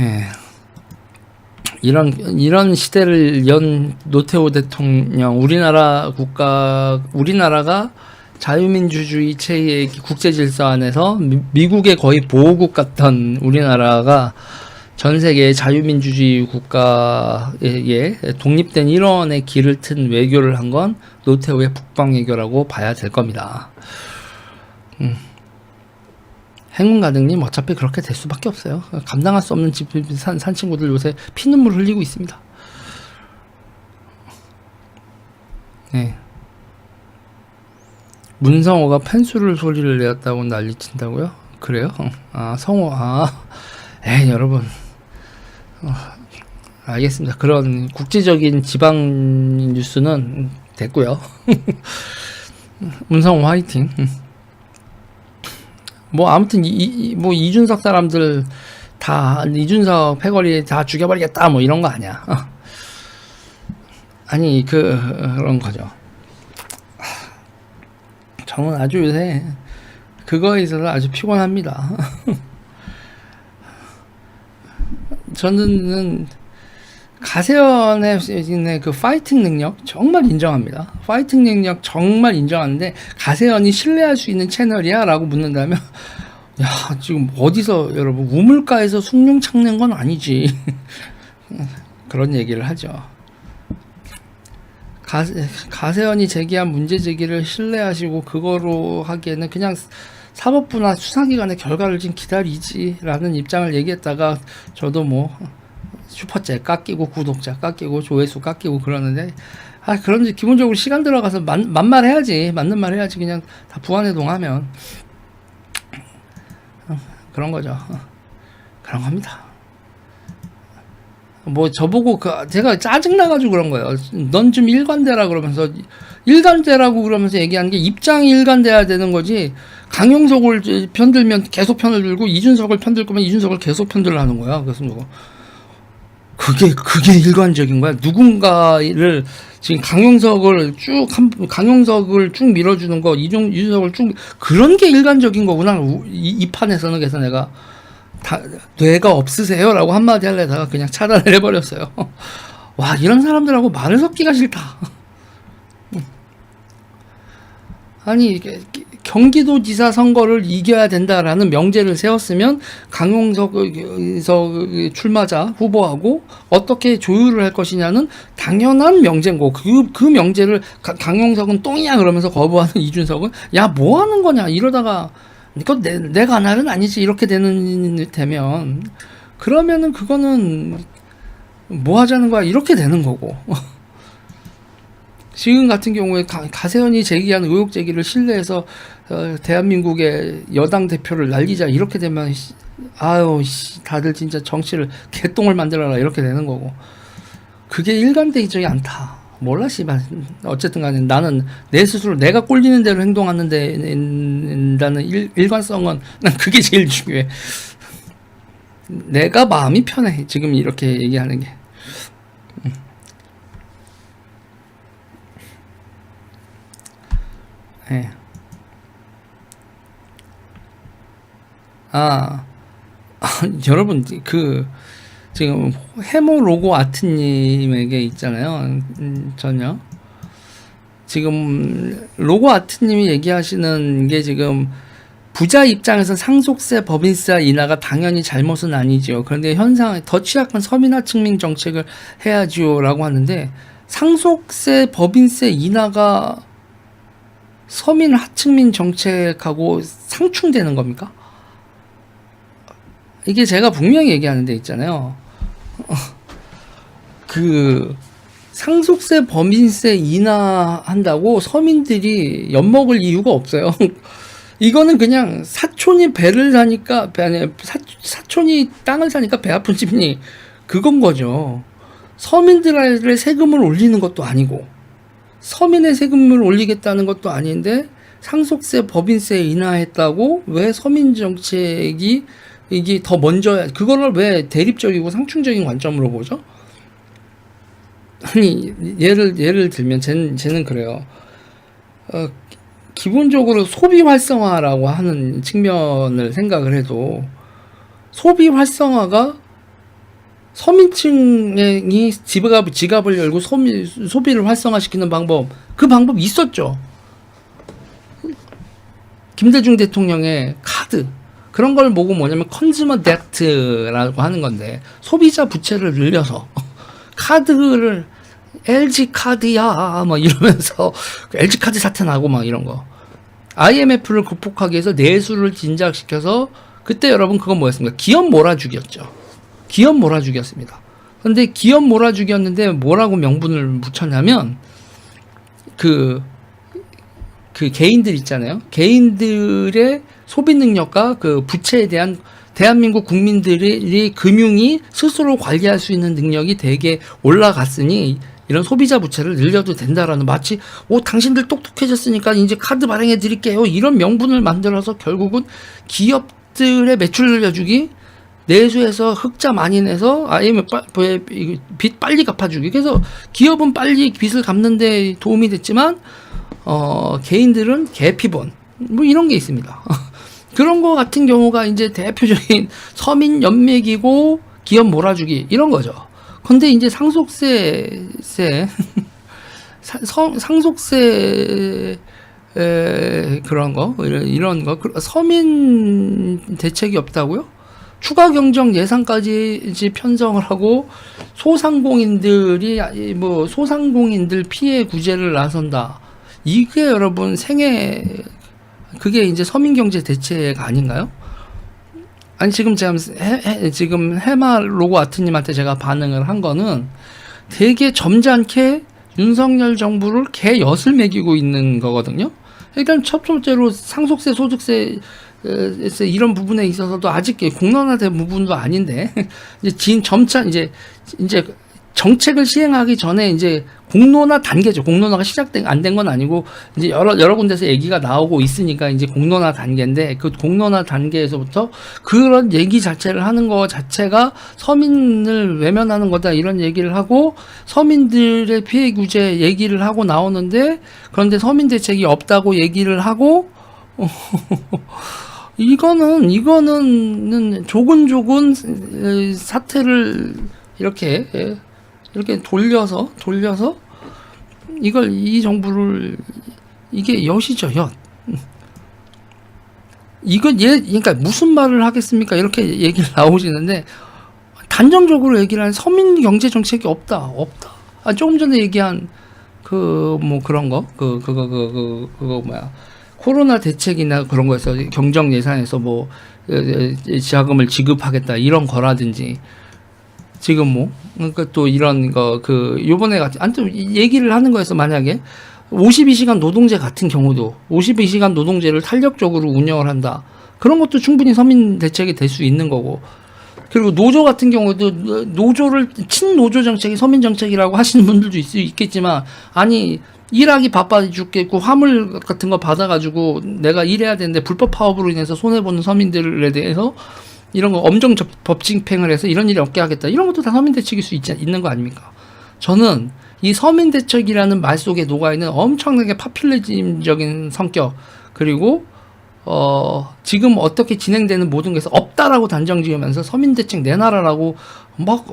예. 이런 시대를 연 노태우 대통령, 우리나라가 자유민주주의 체계의 국제 질서 안에서 미국의 거의 보호국 같던 우리나라가 전 세계의 자유민주주의 국가에 독립된 일원의 길을 튼 외교를 한 건 노태우의 북방외교라고 봐야 될 겁니다. 행운가득님 어차피 그렇게 될 수밖에 없어요. 감당할 수 없는 집 산 친구들 요새 피눈물 흘리고 있습니다. 네. 문성호가 펜수를 소리를 내었다고 난리친다고요? 그래요? 성호, 여러분. 알겠습니다. 그런 국제적인 지방 뉴스는 됐고요. 문성호 화이팅. 뭐 아무튼 뭐 이준석 사람들 다 이준석 패거리 다 죽여버리겠다 뭐 이런 거 아니야. 아니 그런 거죠. 저는 아주 요새 그거에 있어서 아주 피곤합니다. 저는 가세연의 그 파이팅 능력 정말 인정합니다. 파이팅 능력 정말 인정하는데 가세연이 신뢰할 수 있는 채널이야? 라고 묻는다면 야 지금 어디서 여러분 우물가에서 숭늉 찾는 건 아니지. 그런 얘기를 하죠. 가세연이 제기한 문제 제기를 신뢰하시고 그거로 하기에는 그냥 사법부나 수사기관의 결과를 좀 기다리지 라는 입장을 얘기했다가 저도 뭐 슈퍼챗 깎이고 구독자 깎이고 조회수 깎이고 그러는데 그런지 기본적으로 시간 들어가서 맞는 말 해야지 그냥 다 부안해동하면 그런 거죠. 그런 겁니다. 뭐 저보고 제가 짜증나가지고 그런 거예요. 넌 좀 일관되라 그러면서 일관되라고 그러면서 얘기하는 게 입장이 일관돼야 되는 거지. 강용석을 편들면 계속 편을 들고 이준석을 편들 거면 이준석을 계속 편들라는 거야. 그래서 뭐 그게 일관적인 거야. 누군가를 지금 강용석을 쭉 밀어주는 거, 이준석을 쭉 그런 게 일관적인 거구나. 이 판에서는 그래서 내가 뇌가 없으세요라고 한마디 하려다가 그냥 차단을 해버렸어요. 와 이런 사람들하고 말을 섞기가 싫다. 아니 경기도지사 선거를 이겨야 된다라는 명제를 세웠으면 강용석 출마자 후보하고 어떻게 조율을 할 것이냐는 당연한 명제인 거. 그 명제를 강용석은 똥이야 그러면서 거부하는 이준석은 야 뭐 하는 거냐 이러다가 이거 내가 나는 아니지 이렇게 되면 그러면은 그거는 뭐 하자는 거야 이렇게 되는 거고. 지금 같은 경우에 가세연이 제기한 의혹 제기를 신뢰해서 대한민국의 여당 대표를 날리자 이렇게 되면 다들 진짜 정치를 개똥을 만들어라 이렇게 되는 거고. 그게 일관되지 않다. 몰라 씨발. 어쨌든 간에 나는 내 스스로 내가 꼴리는 대로 행동하는데 나는 일관성은 난 그게 제일 중요해. 내가 마음이 편해 지금 이렇게 얘기하는 게. 네. 여러분 지금 해모 로고 아트님에게 있잖아요. 전혀 지금 로고 아트님이 얘기하시는 게 지금 부자 입장에서 상속세 법인세 인하가 당연히 잘못은 아니죠. 그런데 현상 더 취약한 서민화 측면 정책을 해야지요라고 하는데 상속세 법인세 인하가 서민 하층민 정책하고 상충되는 겁니까? 이게 제가 분명히 얘기하는 데 있잖아요. 그 상속세 법인세 인하한다고 서민들이 엿먹을 이유가 없어요. 이거는 그냥 사촌이 배를 사니까 사촌이 땅을 사니까 배 아픈 집니 그건 거죠. 서민들의 세금을 올리는 것도 아니고 서민의 세금을 올리겠다는 것도 아닌데 상속세 법인세 인하했다고 왜 서민 정책이 이게 더 먼저 그거를 왜 대립적이고 상충적인 관점으로 보죠? 아니 예를 들면 쟤는 그래요. 기본적으로 소비 활성화라고 하는 측면을 생각을 해도 소비 활성화가 서민층이 지갑을 열고 소비를 활성화시키는 방법, 그 방법이 있었죠. 김대중 대통령의 카드, 그런 걸 보고 뭐냐면 컨슈머 뎁트라고 하는 건데, 소비자 부채를 늘려서 카드를 LG 카드야 막 이러면서 LG 카드 사태 나고 막 이런 거. IMF를 극복하기 위해서 내수를 진작시켜서, 그때 여러분 그건 뭐였습니까? 기업 몰아주기였죠. 기업 몰아주기였습니다. 근데 기업 몰아주기였는데 뭐라고 명분을 붙였냐면, 그 개인들 있잖아요. 개인들의 소비 능력과 그 부채에 대한 대한민국 국민들이 금융이 스스로 관리할 수 있는 능력이 되게 올라갔으니 이런 소비자 부채를 늘려도 된다라는, 마치 당신들 똑똑해졌으니까 이제 카드 발행해 드릴게요, 이런 명분을 만들어서 결국은 기업들의 매출 늘려주기, 내수에서 흑자 많이 내서 빚 빨리 갚아주기. 그래서 기업은 빨리 빚을 갚는 데 도움이 됐지만 개인들은 계피본 뭐 이런 게 있습니다. 그런 거 같은 경우가 이제 대표적인 서민 연맥이고 기업 몰아주기 이런 거죠. 근데 이제 상속세 그런 거, 이런 거, 서민 대책이 없다고요? 추가 경정 예산까지 편성을 하고 소상공인들 피해 구제를 나선다. 이게 여러분 그게 이제 서민경제 대책 아닌가요? 아니, 지금 해마 로고 아트님한테 제가 반응을 한 거는 되게 점잖게 윤석열 정부를 개 엿을 매기고 있는 거거든요. 일단 첫 번째로 상속세, 소득세 이런 부분에 있어서도 아직 공론화된 부분도 아닌데, 이제 점차 이제 정책을 시행하기 전에 이제 공론화 단계죠. 공론화가 안 된 건 아니고 이제 여러 군데서 얘기가 나오고 있으니까 이제 공론화 단계인데, 그 공론화 단계에서부터 그런 얘기 자체를 하는 거 자체가 서민을 외면하는 거다, 이런 얘기를 하고 서민들의 피해 구제 얘기를 하고 나오는데, 그런데 서민 대책이 없다고 얘기를 하고 이거는 조근조근 사태를 이렇게 돌려서 이 정부를, 이게 엿이죠, 엿. 그러니까 무슨 말을 하겠습니까? 이렇게 얘기를 나오시는데, 단정적으로 얘기를 하는 서민 경제 정책이 없다. 조금 전에 얘기한 그런 거, 코로나 대책이나 그런 거에서 경정 예산에서 자금을 지급하겠다 이런 거라든지, 지금 그러니까 또 이런 거, 요번에 아무튼 얘기를 하는 거에서, 만약에 52시간 노동제 같은 경우도 52시간 노동제를 탄력적으로 운영을 한다. 그런 것도 충분히 서민 대책이 될 수 있는 거고, 그리고 노조 같은 경우도 노조를 친노조 정책이 서민 정책이라고 하시는 분들도 있겠지만, 아니, 일하기 바빠 죽겠고 화물 같은 거 받아가지고 내가 일해야 되는데 불법 파업으로 인해서 손해보는 서민들에 대해서 이런 거 엄정 법집행을 해서 이런 일이 없게 하겠다, 이런 것도 다 서민 대책일 수 있는 거 아닙니까? 저는 이 서민 대책이라는 말 속에 녹아있는 엄청나게 파퓰리즘적인 성격, 그리고 지금 어떻게 진행되는 모든 것에서 없다라고 단정 지으면서 서민 대책 내놔라라고 막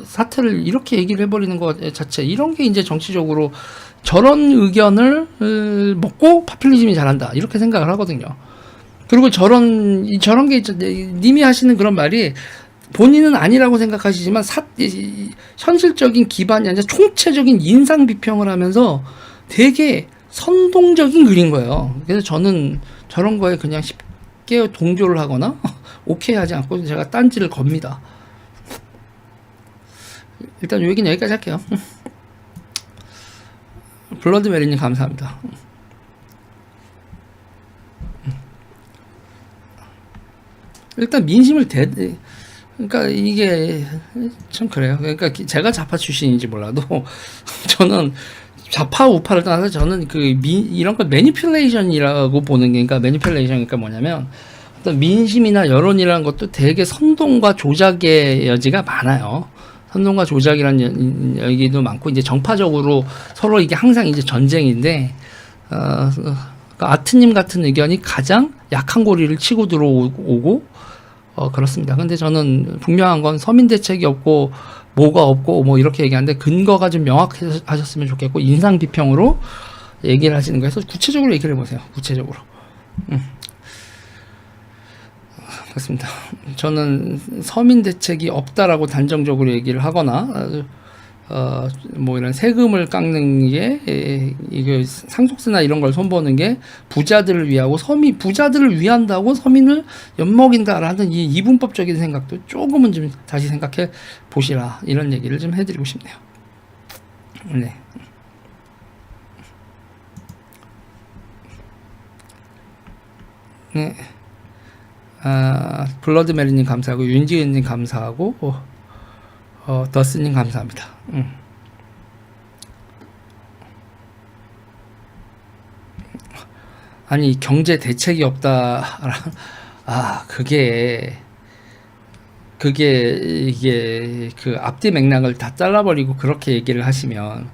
사태를 이렇게 얘기를 해버리는 것 자체, 이런 게 이제 정치적으로 저런 의견을 먹고 파퓰리즘이 잘한다, 이렇게 생각을 하거든요. 그리고 저런 게 님이 하시는 그런 말이 본인은 아니라고 생각하시지만 현실적인 기반이 아니라 총체적인 인상 비평을 하면서 되게 선동적인 글인 거예요. 그래서 저는 저런 거에 그냥 쉽게 동조를 하거나 오케이 하지 않고 제가 딴지를 겁니다. 일단 요 얘기는 여기까지 할게요. 블러드메리님 감사합니다. 일단 민심을 그러니까 이게 참 그래요. 그러니까 제가 좌파 출신인지 몰라도 저는 좌파 우파를 떠나서 저는 이런 걸 매니퓰레이션이라고 보는 게, 그러니까 매니퓰레이션이니까 뭐냐면 어떤 민심이나 여론이라는 것도 되게 선동과 조작의 여지가 많아요. 선동과 조작이라는 얘기도 많고, 이제 정파적으로 서로 이게 항상 이제 전쟁인데, 그러니까 아트님 같은 의견이 가장 약한 고리를 치고 들어오고, 그렇습니다. 근데 저는 분명한 건 서민 대책이 없고 뭐가 없고 뭐 이렇게 얘기하는데 근거가 좀 명확하셨으면 좋겠고 인상 비평으로 얘기를 하시는 거에서 구체적으로 얘기를 해보세요. 구체적으로. 그렇습니다. 저는 서민 대책이 없다라고 단정적으로 얘기를 하거나 뭐 이런 세금을 깎는 게 이게 상속세나 이런 걸 손보는 게 부자들을 위하고 부자들을 위한다고 서민을 엿먹인다라는 이 이분법적인 생각도 조금은 좀 다시 생각해 보시라 이런 얘기를 좀 해드리고 싶네요. 네. 네. 블러드메리님 감사하고 윤지은님 감사하고 더스님 감사합니다. 아니 경제 대책이 없다. 그게 이게 그 앞뒤 맥락을 다 잘라버리고 그렇게 얘기를 하시면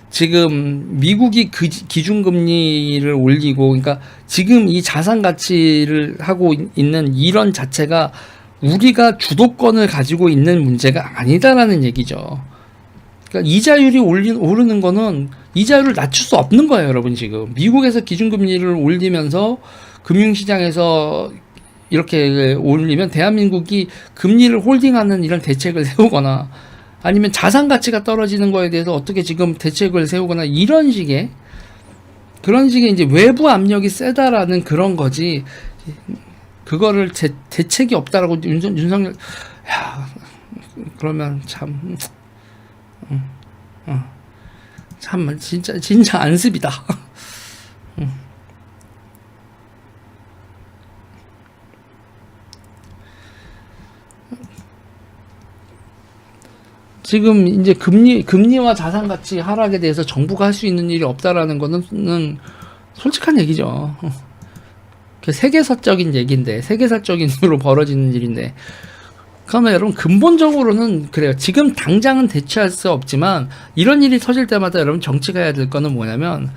지금 미국이 그 기준금리를 올리고 그러니까 지금 이 자산 가치를 하고 있는 이런 자체가 우리가 주도권을 가지고 있는 문제가 아니다라는 얘기죠. 그러니까 이자율이 오르는 거는 이자율을 낮출 수 없는 거예요, 여러분. 지금 미국에서 기준금리를 올리면서 금융시장에서 이렇게 올리면 대한민국이 금리를 홀딩하는 이런 대책을 세우거나 아니면 자산 가치가 떨어지는 거에 대해서 어떻게 지금 대책을 세우거나 이런 식의 이제 외부 압력이 세다라는 그런 거지. 그거를 대책이 없다라고 윤석열 그러면 참 진짜 안습이다. 지금 이제 금리와 자산 가치 하락에 대해서 정부가 할 수 있는 일이 없다라는 거는 솔직한 얘기죠. 세계사적인 얘기인데, 세계사적인으로 벌어지는 일인데, 그러면 여러분 근본적으로는 그래요. 지금 당장은 대처할 수 없지만 이런 일이 터질 때마다 여러분 정치가 해야 될 거는 뭐냐면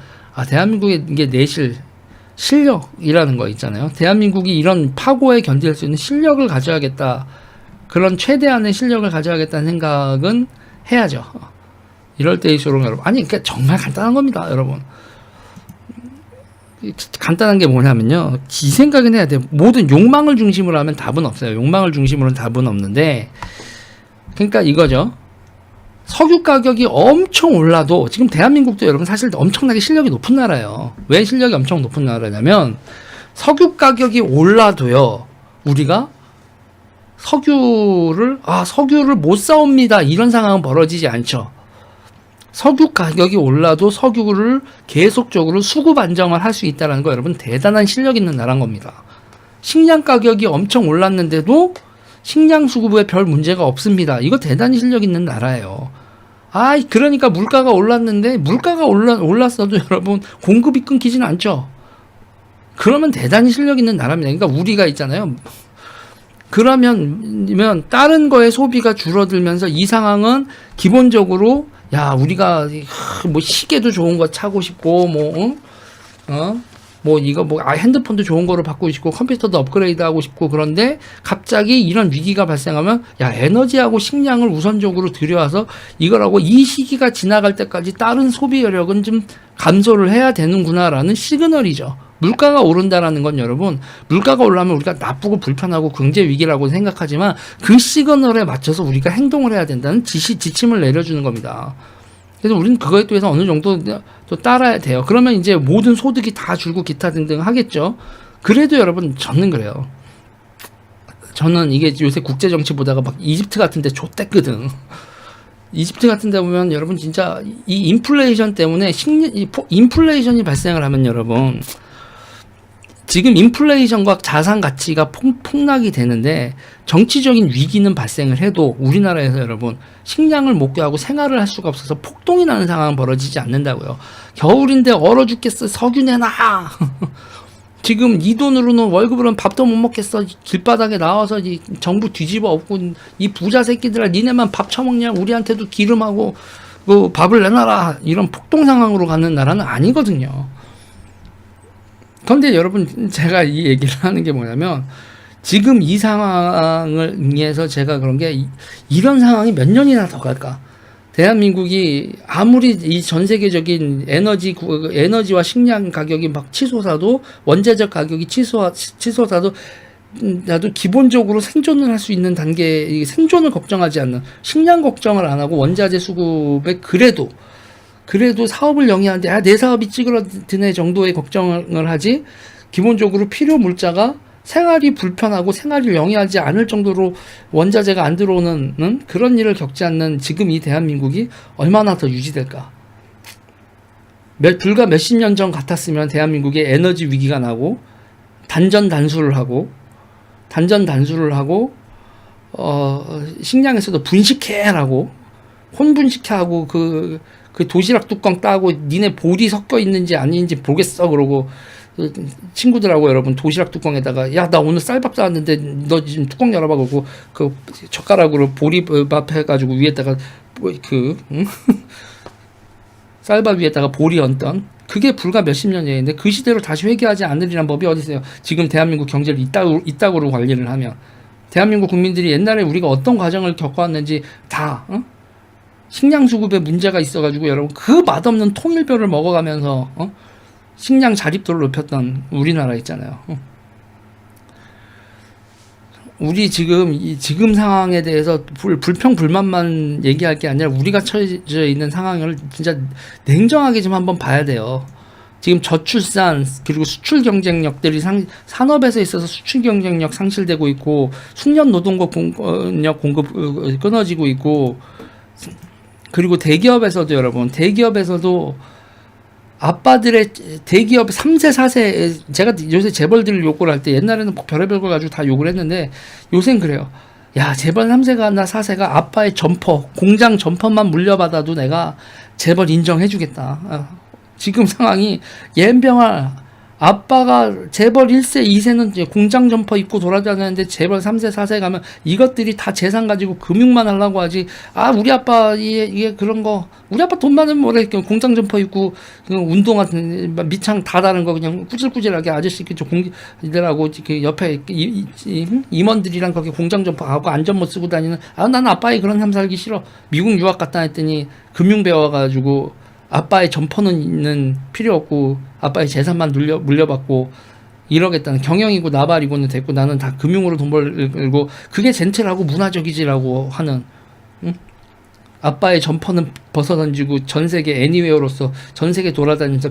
대한민국의 이게 내실 실력이라는 거 있잖아요. 대한민국이 이런 파고에 견딜 수 있는 실력을 가져야겠다. 그런 최대한의 실력을 가져야겠다는 생각은 해야죠. 이럴 때일수록 여러분 그러니까 정말 간단한 겁니다, 여러분. 간단한 게 뭐냐면요. 이 생각은 해야 돼요. 모든 욕망을 중심으로 하면 답은 없어요. 욕망을 중심으로는 답은 없는데, 그러니까 이거죠. 석유 가격이 엄청 올라도 지금 대한민국도 여러분 사실 엄청나게 실력이 높은 나라예요. 왜 실력이 엄청 높은 나라냐면 석유 가격이 올라도요. 우리가 석유를 못 사옵니다. 이런 상황은 벌어지지 않죠. 석유 가격이 올라도 석유를 계속적으로 수급 안정을 할 수 있다는 거 여러분 대단한 실력 있는 나라인 겁니다. 식량 가격이 엄청 올랐는데도 식량 수급에 별 문제가 없습니다. 이거 대단히 실력 있는 나라예요. 그러니까 물가가 올랐는데 물가가 올랐어도 여러분 공급이 끊기지는 않죠. 그러면 대단히 실력 있는 나라입니다. 그러니까 우리가 있잖아요. 그러면 다른 거에 소비가 줄어들면서 이 상황은 기본적으로 우리가 뭐 시계도 좋은 거 차고 싶고 핸드폰도 좋은 거로 바꾸고 싶고 컴퓨터도 업그레이드 하고 싶고 그런데 갑자기 이런 위기가 발생하면 에너지하고 식량을 우선적으로 들여와서 이거라고 이 시기가 지나갈 때까지 다른 소비 여력은 좀 감소를 해야 되는구나라는 시그널이죠. 물가가 오른다라는 건 여러분 물가가 올라면 우리가 나쁘고 불편하고 경제 위기라고 생각하지만 그 시그널에 맞춰서 우리가 행동을 해야 된다는 지침을 내려주는 겁니다. 그래서 우리는 그거에 대해서 어느 정도 또 따라야 돼요. 그러면 이제 모든 소득이 다 줄고 기타 등등 하겠죠. 그래도 여러분 저는 그래요. 저는 이게 요새 국제정치 보다가 막 이집트 같은 데 좆됐거든. 이집트 같은 데 보면 여러분 진짜 이 인플레이션 때문에 인플레이션이 발생을 하면 여러분 지금 인플레이션과 자산 가치가 폭락이 되는데 정치적인 위기는 발생을 해도 우리나라에서 여러분 식량을 못 구하고 생활을 할 수가 없어서 폭동이 나는 상황은 벌어지지 않는다고요. 겨울인데 얼어 죽겠어. 석유 내놔. 지금 이 돈으로는 월급으로는 밥도 못 먹겠어. 길바닥에 나와서 이 정부 뒤집어 엎고 이 부자 새끼들아 니네만 밥 처먹냐. 우리한테도 기름하고 그 밥을 내놔라. 이런 폭동 상황으로 가는 나라는 아니거든요. 그런데 여러분 제가 이 얘기를 하는 게 뭐냐면 지금 이 상황을 위해서 제가 그런 게 이런 상황이 몇 년이나 더 갈까? 대한민국이 아무리 이 전 세계적인 에너지와 식량 가격이 막 치솟아도 원자재 가격이 치솟아도 나도 기본적으로 생존을 할 수 있는 단계, 생존을 걱정하지 않는, 식량 걱정을 안 하고 원자재 수급에 그래도 사업을 영위하는데 내 사업이 찌그러드네 정도의 걱정을 하지, 기본적으로 필요 물자가 생활이 불편하고 생활을 영위하지 않을 정도로 원자재가 안 들어오는 그런 일을 겪지 않는 지금 이 대한민국이 얼마나 더 유지될까? 불과 몇십 년 전 같았으면 대한민국에 에너지 위기가 나고 단전 단수를 하고 식량에서도 분식회라고 혼분식회하고 그 도시락 뚜껑 따고 니네 볼이 섞여 있는지 아닌지 보겠어 그러고 친구들하고 여러분 도시락 뚜껑에다가 야 나 오늘 쌀밥 싸왔는데 너 지금 뚜껑 열어봐 그러고 그 젓가락으로 보리밥 해가지고 위에다가 쌀밥 위에다가 보리 얹던 그게 불과 몇십 년 전인데 그 시대로 다시 회귀하지 않으리란 법이 어디 있어요. 지금 대한민국 경제를 이따구로 관리를 하면 대한민국 국민들이 옛날에 우리가 어떤 과정을 겪어왔는지 다 식량 수급에 문제가 있어가지고 여러분 그 맛없는 통일벼를 먹어가면서 식량 자립도를 높였던 우리나라 있잖아요. 우리 지금 상황에 대해서 불평불만만 얘기할 게 아니라 우리가 처해져 있는 상황을 진짜 냉정하게 좀 한번 봐야 돼요. 지금 저출산 그리고 수출 경쟁력들이 산업에서 있어서 수출 경쟁력 상실되고 있고 숙련 노동력 공급 끊어지고 있고, 그리고 대기업에서도 아빠들의 대기업 3세 4세, 제가 요새 재벌들 욕을 할 때 옛날에는 별의별 걸 가지고 다 욕을 했는데 요새는 그래요. 야 재벌 3세가 나 4세가 아빠의 점퍼 공장 점퍼만 물려받아도 내가 재벌 인정해주겠다. 지금 상황이 옌병아 아빠가 재벌 1세 2세는 이제 공장 점퍼 입고 돌아다니는데 재벌 3세 4세 가면 이것들이 다 재산 가지고 금융만 하려고 하지. 우리 아빠 이게 그런 거, 우리 아빠 돈 많으면 뭐래, 공장 점퍼 입고 운동화 밑창 다 다른 거 그냥 꾸질꾸질하게 아저씨 이들하고 옆에 임원들이랑 거기 공장 점퍼 하고 안전모 쓰고 다니는. 난 아빠의 그런 삶 살기 싫어. 미국 유학 갔다 했더니 금융 배워가지고 아빠의 점퍼는 필요 없고 아빠의 재산만 물려받고 이러겠다는, 경영이고 나발이고는 됐고 나는 다 금융으로 돈 벌고 그게 젠틀하고 문화적이지라고 하는, 아빠의 점퍼는 벗어던지고 전 세계 애니웨어로서 전 세계 돌아다니면서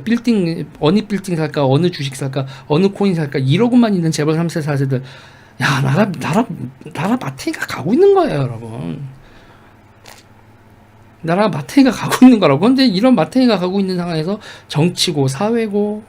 어느 빌딩 살까, 어느 주식 살까, 어느 코인 살까 이러고만 있는 재벌 3세 4세들, 야 나라 마탱이가 가고 있는 거예요 여러분. 나라가 마탱이가 가고 있는 거라고. 근데 이런 마탱이가 가고 있는 상황에서 정치고 사회고